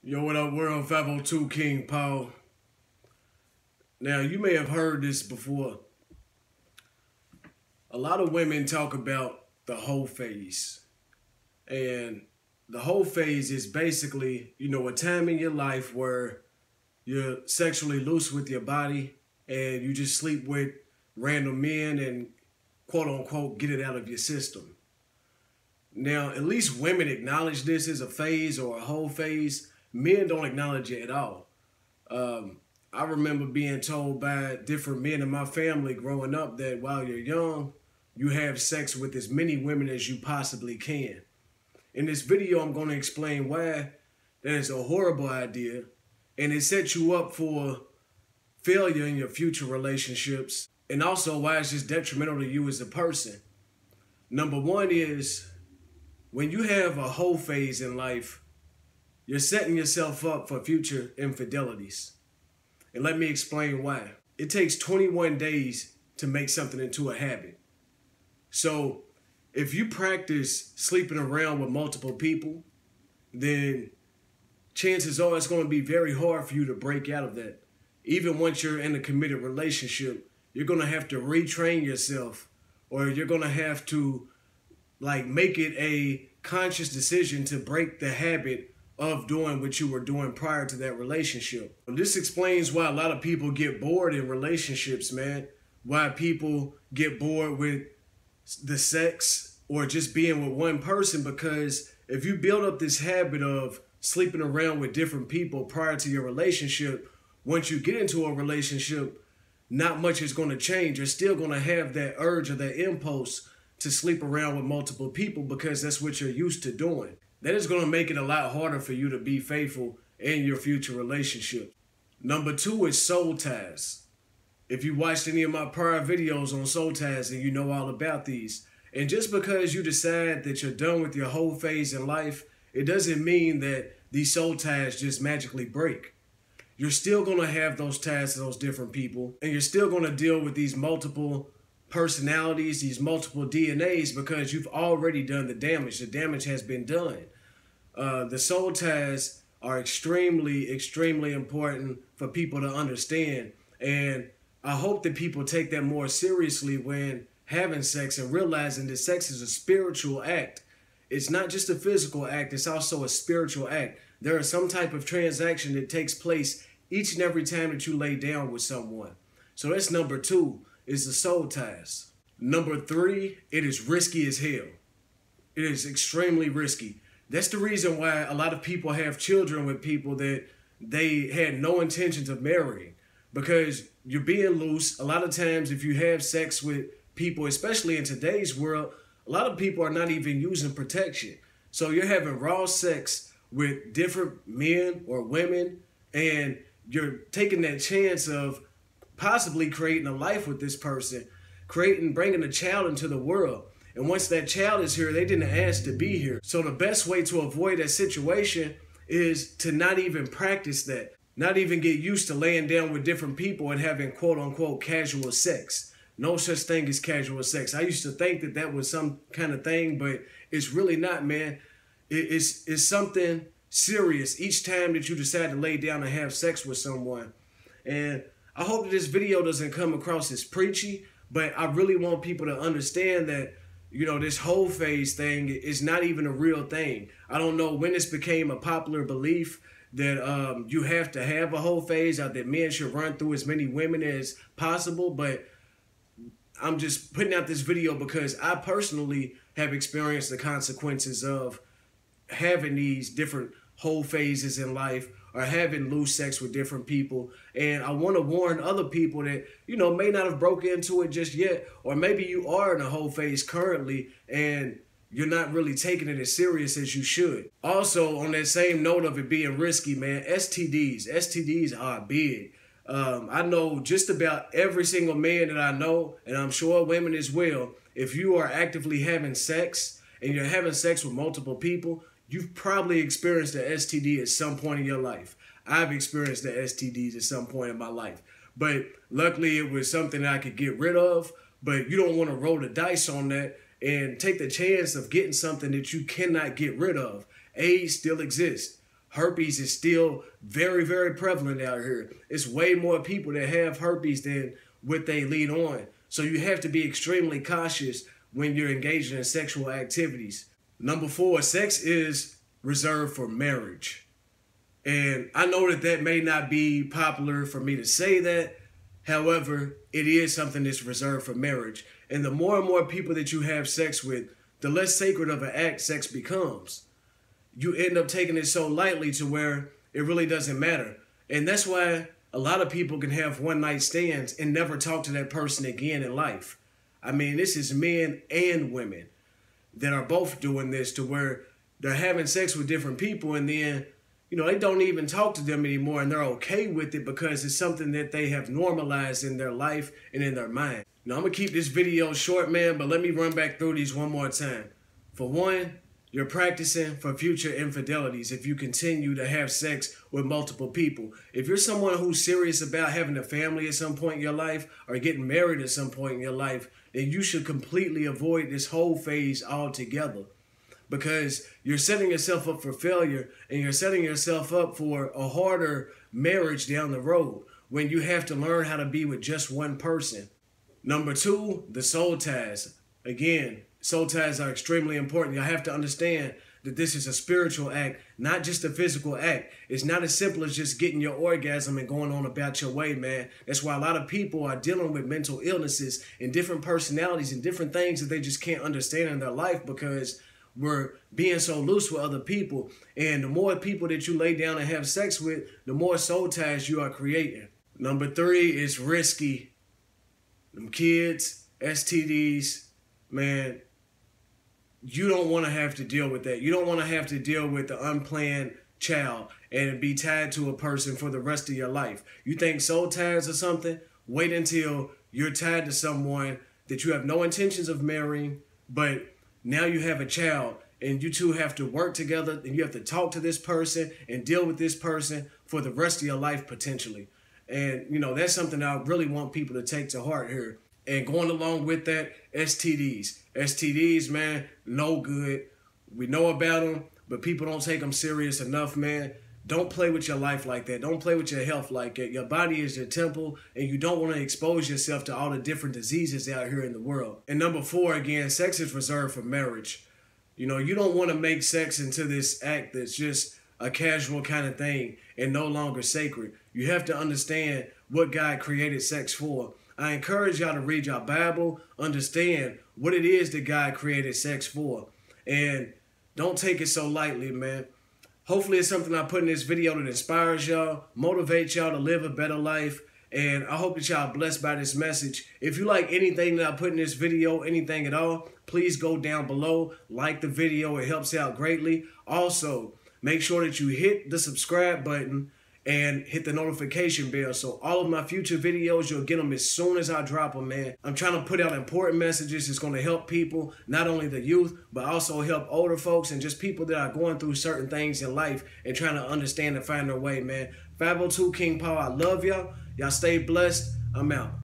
Yo, what up, world? 502 King Paul. Now, you may have heard this before. A lot of women talk about the whole phase. And the whole phase is basically, a time in your life where you're sexually loose with your body and you just sleep with random men and quote unquote get it out of your system. Now, at least women acknowledge this as a phase or a whole phase. Men don't acknowledge it at all. I remember being told by different men in my family growing up that while you're young, you have sex with as many women as you possibly can. In this video, I'm going to explain why that is a horrible idea, and it sets you up for failure in your future relationships, and also why it's just detrimental to you as a person. Number one is, when you have a whole phase in life, you're setting yourself up for future infidelities. And let me explain why. It takes 21 days to make something into a habit. So if you practice sleeping around with multiple people, then chances are it's going to be very hard for you to break out of that. Even once you're in a committed relationship, you're going to have to retrain yourself, or you're going to have to make it a conscious decision to break the habit of doing what you were doing prior to that relationship. This explains why a lot of people get bored in relationships, man. Why people get bored with the sex or just being with one person, because if you build up this habit of sleeping around with different people prior to your relationship, once you get into a relationship, not much is going to change. You're still going to have that urge or that impulse to sleep around with multiple people because that's what you're used to doing. That is going to make it a lot harder for you to be faithful in your future relationship. Number two is soul ties. If you watched any of my prior videos on soul ties, then you know all about these. And just because you decide that you're done with your whole phase in life, it doesn't mean that these soul ties just magically break. You're still going to have those ties to those different people, and you're still going to deal with these multiple personalities, these multiple DNAs, because you've already done the damage. The damage has been done. The soul ties are extremely, extremely important for people to understand. And I hope that people take that more seriously when having sex and realizing that sex is a spiritual act. It's not just a physical act, it's also a spiritual act. There is some type of transaction that takes place each and every time that you lay down with someone. So that's number two, is the soul ties. Number three, it is risky as hell. It is extremely risky. That's the reason why a lot of people have children with people that they had no intentions of marrying, because you're being loose. A lot of times if you have sex with people, especially in today's world, a lot of people are not even using protection. So you're having raw sex with different men or women, and you're taking that chance of possibly creating a life with this person, bringing a child into the world. And once that child is here, they didn't ask to be here. So the best way to avoid that situation is to not even practice that, not even get used to laying down with different people and having quote unquote casual sex. No such thing as casual sex. I used to think that that was some kind of thing, but it's really not, man. It's something serious each time that you decide to lay down and have sex with someone. And I hope that this video doesn't come across as preachy, but I really want people to understand that, this whole phase thing is not even a real thing. I don't know when this became a popular belief that you have to have a whole phase, or that men should run through as many women as possible, but I'm just putting out this video because I personally have experienced the consequences of having these different whole phases in life, or having loose sex with different people. And I want to warn other people that, may not have broken into it just yet, or maybe you are in a whole phase currently and you're not really taking it as serious as you should. Also, on that same note of it being risky, man, STDs are big. I know just about every single man that I know, and I'm sure women as well, if you are actively having sex and you're having sex with multiple people, you've probably experienced an STD at some point in your life. I've experienced the STDs at some point in my life. But luckily it was something that I could get rid of, but you don't want to roll the dice on that and take the chance of getting something that you cannot get rid of. AIDS still exists. herpes is still very, very prevalent out here. It's way more people that have herpes than what they lead on. So you have to be extremely cautious when you're engaging in sexual activities. Number 4, sex is reserved for marriage. And I know that may not be popular for me to say that. However, it is something that's reserved for marriage. And the more and more people that you have sex with, the less sacred of an act sex becomes. You end up taking it so lightly to where it really doesn't matter. And that's why a lot of people can have one-night stands and never talk to that person again in life. I mean, this is men and women that are both doing this, to where they're having sex with different people and then, they don't even talk to them anymore, and they're okay with it because it's something that they have normalized in their life and in their mind. Now, I'm going to keep this video short, man, but let me run back through these one more time. For one, you're practicing for future infidelities if you continue to have sex with multiple people. If you're someone who's serious about having a family at some point in your life or getting married at some point in your life, then you should completely avoid this whole phase altogether, because you're setting yourself up for failure and you're setting yourself up for a harder marriage down the road when you have to learn how to be with just one person. Number 2, the soul ties. Again, soul ties are extremely important. You have to understand that this is a spiritual act, not just a physical act. It's not as simple as just getting your orgasm and going on about your way, man. That's why a lot of people are dealing with mental illnesses and different personalities and different things that they just can't understand in their life, because we're being so loose with other people. And the more people that you lay down and have sex with, the more soul ties you are creating. Number 3 is risky. Them kids, STDs, man, you don't want to have to deal with that. You don't want to have to deal with the unplanned child and be tied to a person for the rest of your life. You think soul ties or something? Wait until you're tied to someone that you have no intentions of marrying, but now you have a child and you two have to work together and you have to talk to this person and deal with this person for the rest of your life potentially. And, that's something I really want people to take to heart here. And going along with that, STDs. STDs, man, no good. We know about them, but people don't take them serious enough, man. Don't play with your life like that. Don't play with your health like that. Your body is your temple, and you don't want to expose yourself to all the different diseases out here in the world. And number 4, again, sex is reserved for marriage. You don't want to make sex into this act that's just a casual kind of thing and no longer sacred. You have to understand what God created sex for. I encourage y'all to read your Bible, understand what it is that God created sex for, and don't take it so lightly, man. Hopefully it's something I put in this video that inspires y'all, motivates y'all to live a better life, and I hope that y'all are blessed by this message. If you like anything that I put in this video, anything at all, please go down below, like the video. It helps out greatly. Also, make sure that you hit the subscribe button and hit the notification bell, so all of my future videos, you'll get them as soon as I drop them, man. I'm trying to put out important messages that's going to help people, not only the youth, but also help older folks and just people that are going through certain things in life and trying to understand and find their way, man. 502 King Paul, I love y'all. Y'all stay blessed. I'm out.